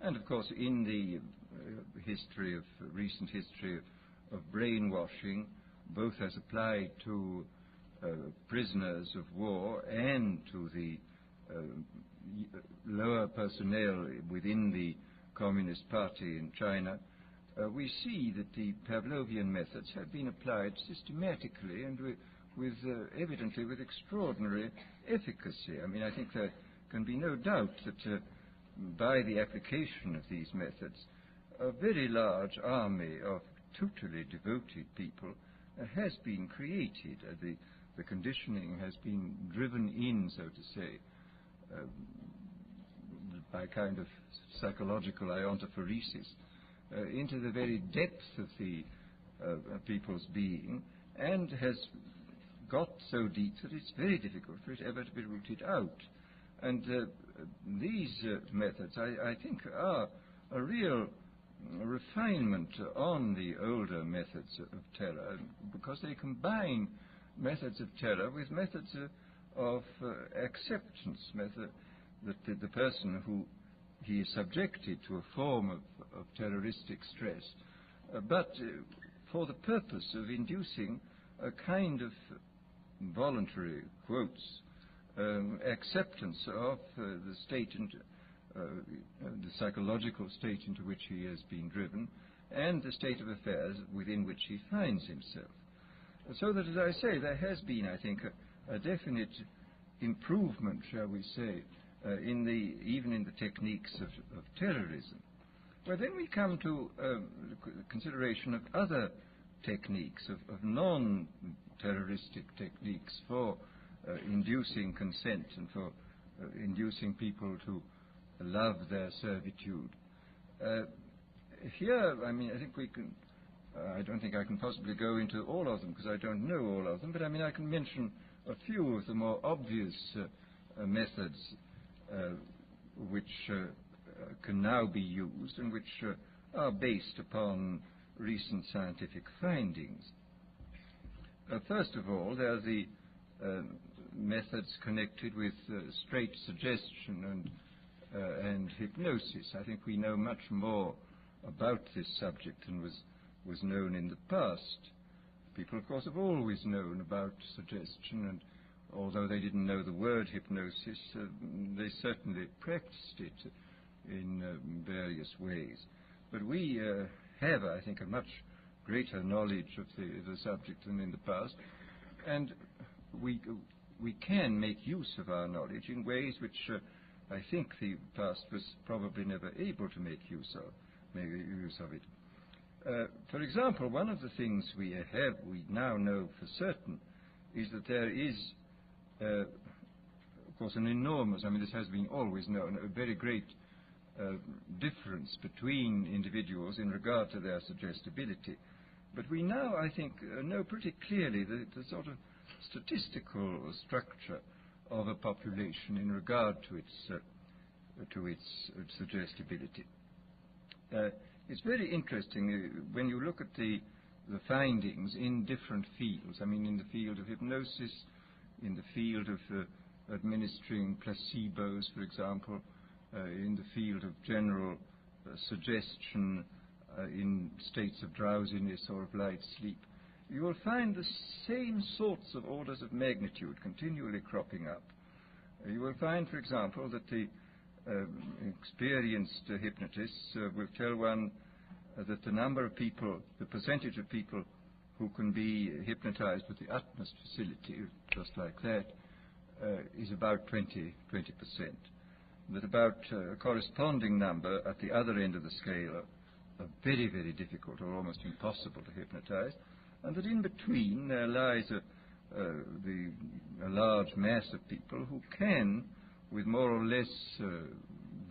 And of course, in the recent history of brainwashing, both as applied to prisoners of war and to the lower personnel within the Communist Party in China, we see that the Pavlovian methods have been applied systematically and evidently with extraordinary efficacy. I mean, I think there can be no doubt that by the application of these methods, a very large army of totally devoted people has been created. The conditioning has been driven in, so to say, by kind of psychological iontophoresis into the very depth of the people's being, and has got so deep that it's very difficult for it ever to be rooted out. And these methods, I think, are a real refinement on the older methods of terror, because they combine methods of terror with methods of acceptance, that the person who he is subjected to a form of terroristic stress, but for the purpose of inducing a kind of voluntary, quotes, acceptance of the state and the psychological state into which he has been driven, and the state of affairs within which he finds himself. So that, as I say, there has been, I think, a definite improvement, shall we say, even in the techniques of terrorism. Well, then we come to the consideration of other techniques, of non-terroristic techniques for inducing consent and for inducing people to love their servitude. Here, I mean, I think we can, I don't think I can possibly go into all of them because I don't know all of them, but I mean, I can mention a few of the more obvious methods which can now be used and which are based upon recent scientific findings. First of all, there are the methods connected with straight suggestion and hypnosis. I think we know much more about this subject than was known in the past. People, of course, have always known about suggestion, and although they didn't know the word hypnosis, they certainly practiced it in various ways. But we have, I think, a much greater knowledge of the subject than in the past, and we can make use of our knowledge in ways which I think the past was probably never able to make use of it. For example, one of the things we now know for certain is that there is, of course, an enormous, I mean, this has been always known, a very great difference between individuals in regard to their suggestibility. But we now, I think, know pretty clearly the sort of statistical structure of a population in regard to its suggestibility. It's very interesting when you look at the findings in different fields. I mean, in the field of hypnosis, in the field of administering placebos, for example, in the field of general suggestion in states of drowsiness or of light sleep, you will find the same sorts of orders of magnitude continually cropping up. You will find, for example, that the experienced hypnotists will tell one that the number of people, the percentage of people who can be hypnotized with the utmost facility, just like that, is about 20%. That about a corresponding number at the other end of the scale are very, very difficult or almost impossible to hypnotize, and that in between there lies a large mass of people who can, with more or less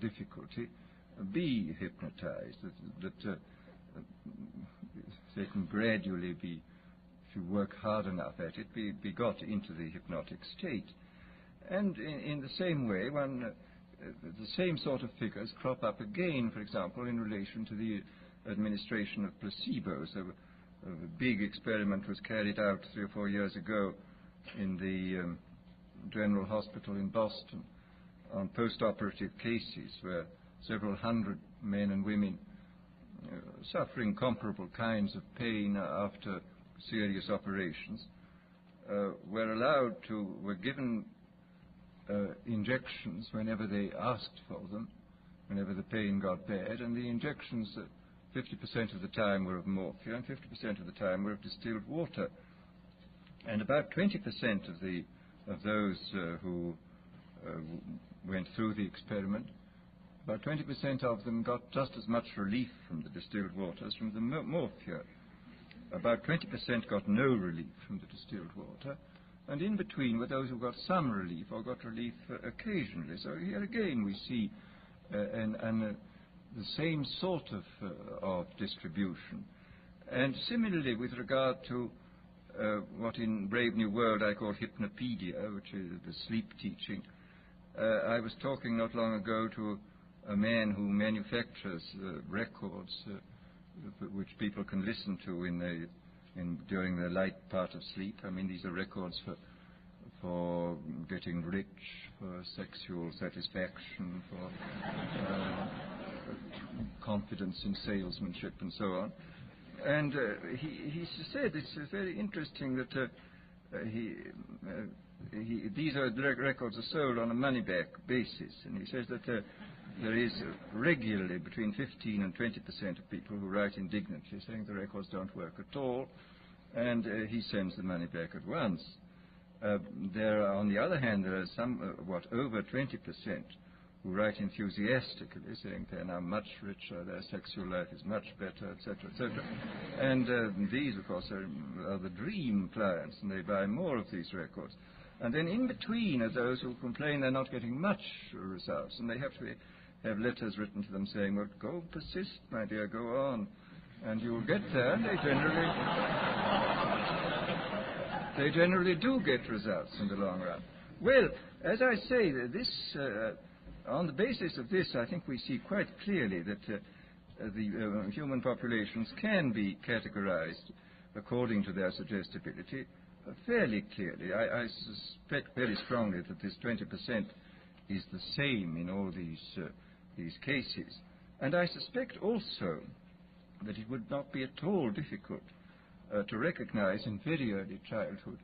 difficulty, be hypnotized, that they can gradually be, if you work hard enough at it, be got into the hypnotic state. And in the same way, the same sort of figures crop up again, for example, in relation to the administration of placebos. A big experiment was carried out 3 or 4 years ago in the General Hospital in Boston on post-operative cases where several hundred men and women suffering comparable kinds of pain after serious operations were given injections whenever they asked for them, whenever the pain got bad, and the injections 50% of the time were of morphia and 50% of the time were of distilled water. And about 20% of those who went through the experiment, about 20% of them got just as much relief from the distilled water as from the morphia. About 20% got no relief from the distilled water, and in between were those who got some relief or got relief occasionally. So here again we see the same sort of distribution. And similarly with regard to what in Brave New World I call hypnopedia, which is the sleep teaching. I was talking not long ago to a man who manufactures records which people can listen to during the light part of sleep. I mean, these are records for getting rich, for sexual satisfaction, for confidence in salesmanship, and so on. And he said it's very interesting that these records are sold on a money-back basis, and he says that there is regularly between 15 and 20% of people who write indignantly saying the records don't work at all, and he sends the money back at once. On the other hand, there are over 20% who write enthusiastically, saying they're now much richer, their sexual life is much better, etc., etc. And these, of course, are the dream clients, and they buy more of these records. And then in between are those who complain they're not getting much results, and they have to have letters written to them saying, well, go persist, my dear, go on, and you'll get there. And they generally do get results in the long run. Well, as I say, on the basis of this, I think we see quite clearly that the human populations can be categorized according to their suggestibility fairly clearly. I suspect very strongly that this 20% is the same in all these cases. And I suspect also that it would not be at all difficult to recognize in very early childhood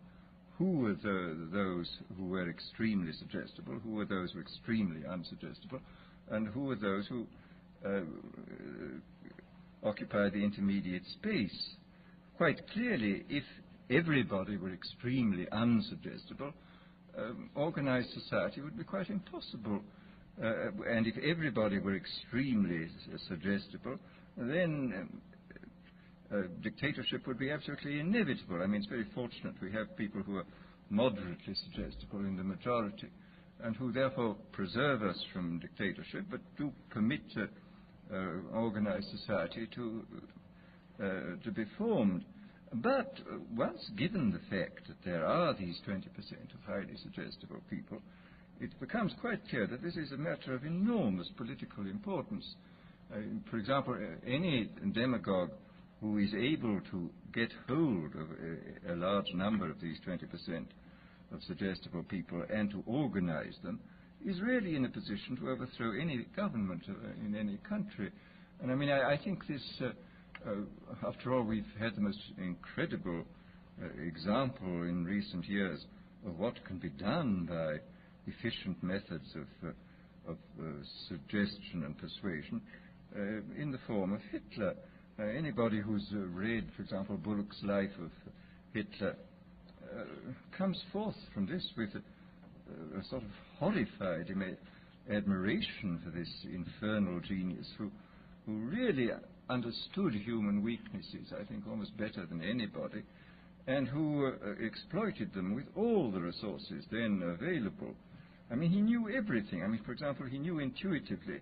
who were those who were extremely suggestible, who were those who were extremely unsuggestible, and who were those who occupied the intermediate space. Quite clearly, if everybody were extremely unsuggestible, organized society would be quite impossible. And if everybody were extremely suggestible, then dictatorship would be absolutely inevitable. I mean, it's very fortunate we have people who are moderately suggestible in the majority, and who therefore preserve us from dictatorship, but do permit organized society to be formed. But once given the fact that there are these 20% of highly suggestible people, it becomes quite clear that this is a matter of enormous political importance. For example, any demagogue who is able to get hold of a large number of these 20% of suggestible people and to organize them is really in a position to overthrow any government in any country. And I mean, I think this, after all, we've had the most incredible example in recent years of what can be done by efficient methods of suggestion and persuasion in the form of Hitler. Anybody who's read, for example, Bullock's Life of Hitler comes forth from this with a sort of horrified admiration for this infernal genius who really understood human weaknesses, I think, almost better than anybody, and who exploited them with all the resources then available. I mean, he knew everything. I mean, for example, he knew intuitively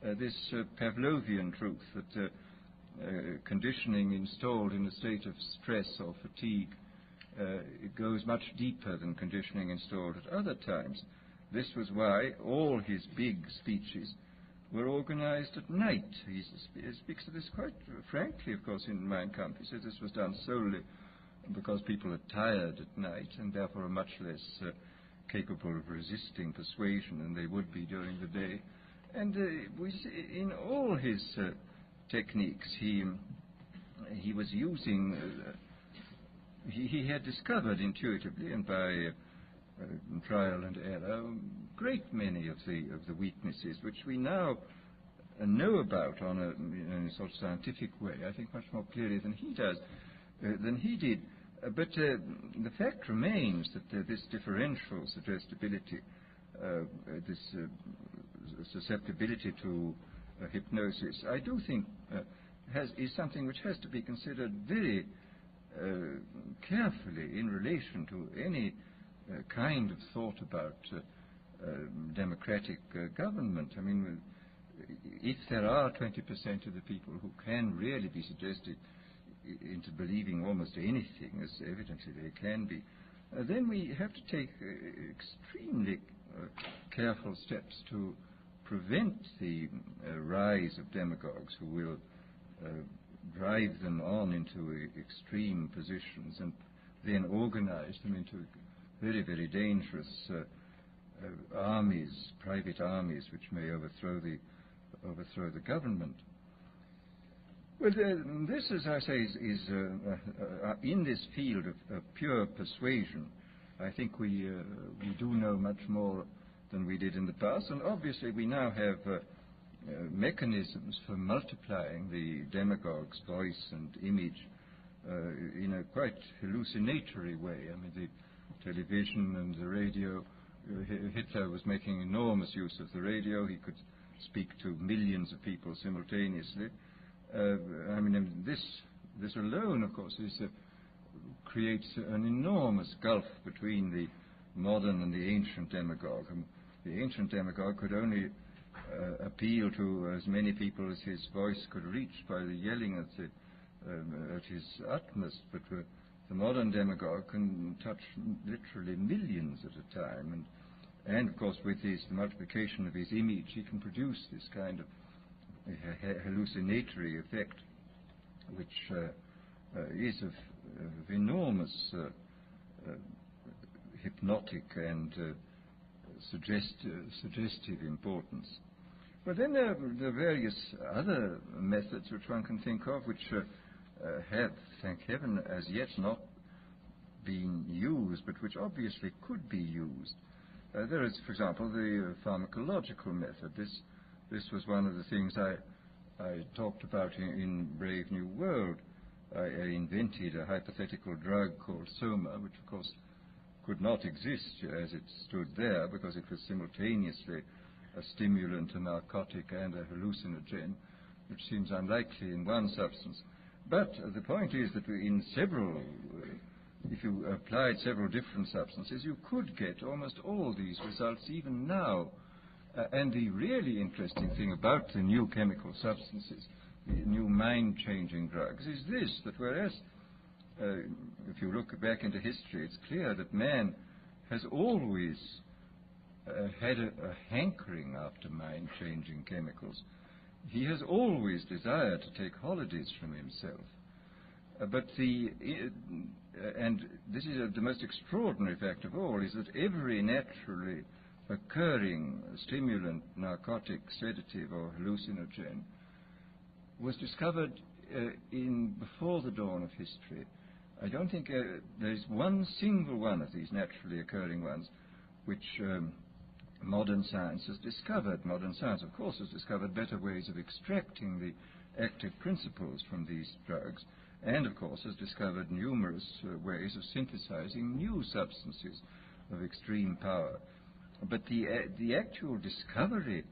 this Pavlovian truth that conditioning installed in a state of stress or fatigue it goes much deeper than conditioning installed at other times. This was why all his big speeches were organized at night. He speaks of this quite frankly, of course, in Mein Kampf. He says this was done solely because people are tired at night and therefore are much less capable of resisting persuasion than they would be during the day. And we see in all his techniques, he was using, he had discovered intuitively and by trial and error a great many of the weaknesses which we now know about in a sort of scientific way, I think much more clearly than he did. But the fact remains that this differential suggestibility, this susceptibility to hypnosis, I do think is something which has to be considered very carefully in relation to any kind of thought about democratic government. I mean, if there are 20% of the people who can really be suggested into believing almost anything, as evidently they can be, then we have to take extremely careful steps to prevent the rise of demagogues who will drive them on into extreme positions and then organize them into very, very dangerous armies, private armies, which may overthrow the government. Well, this, as I say, is in this field of pure persuasion. I think we do know much more than we did in the past, and obviously we now have mechanisms for multiplying the demagogue's voice and image in a quite hallucinatory way. I mean, the television and the radio, Hitler was making enormous use of the radio. He could speak to millions of people simultaneously. I mean, this alone, of course, creates an enormous gulf between the modern and the ancient demagogue. The ancient demagogue could only appeal to as many people as his voice could reach by the yelling at his utmost, but the modern demagogue can touch literally millions at a time, and of course with the multiplication of his image he can produce this kind of hallucinatory effect, which is of enormous hypnotic and suggestive importance. But then there are various other methods which one can think of, which have, thank heaven, as yet not been used, but which obviously could be used. There is, for example, the pharmacological method. This was one of the things I talked about in Brave New World. I invented a hypothetical drug called soma, which of course could not exist as it stood there because it was simultaneously a stimulant, a narcotic, and a hallucinogen, which seems unlikely in one substance. But the point is that in several, if you applied several different substances, you could get almost all these results even now. And the really interesting thing about the new chemical substances, the new mind-changing drugs, is this, that whereas, if you look back into history, it's clear that man has always had a hankering after mind-changing chemicals. He has always desired to take holidays from himself. But and this is the most extraordinary fact of all, is that every naturally occurring stimulant, narcotic, sedative, or hallucinogen was discovered before the dawn of history. I don't think there is one single one of these naturally occurring ones which modern science has discovered. Modern science, of course, has discovered better ways of extracting the active principles from these drugs, and, of course, has discovered numerous ways of synthesizing new substances of extreme power. But the actual discovery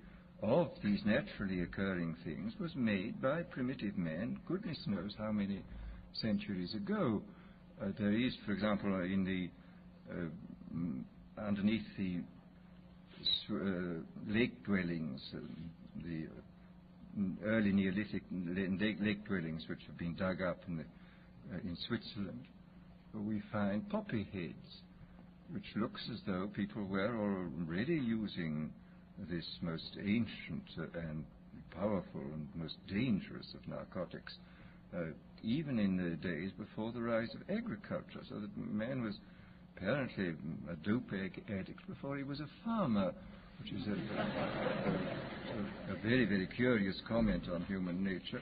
of these naturally occurring things was made by primitive men, goodness knows how many centuries ago. There is, for example, underneath the lake dwellings, the early Neolithic lake dwellings which have been dug up in Switzerland, we find poppy heads, which looks as though people were already using this most ancient and powerful and most dangerous of narcotics, even in the days before the rise of agriculture, so that man was apparently a dope addict before he was a farmer, which is a very, very curious comment on human nature.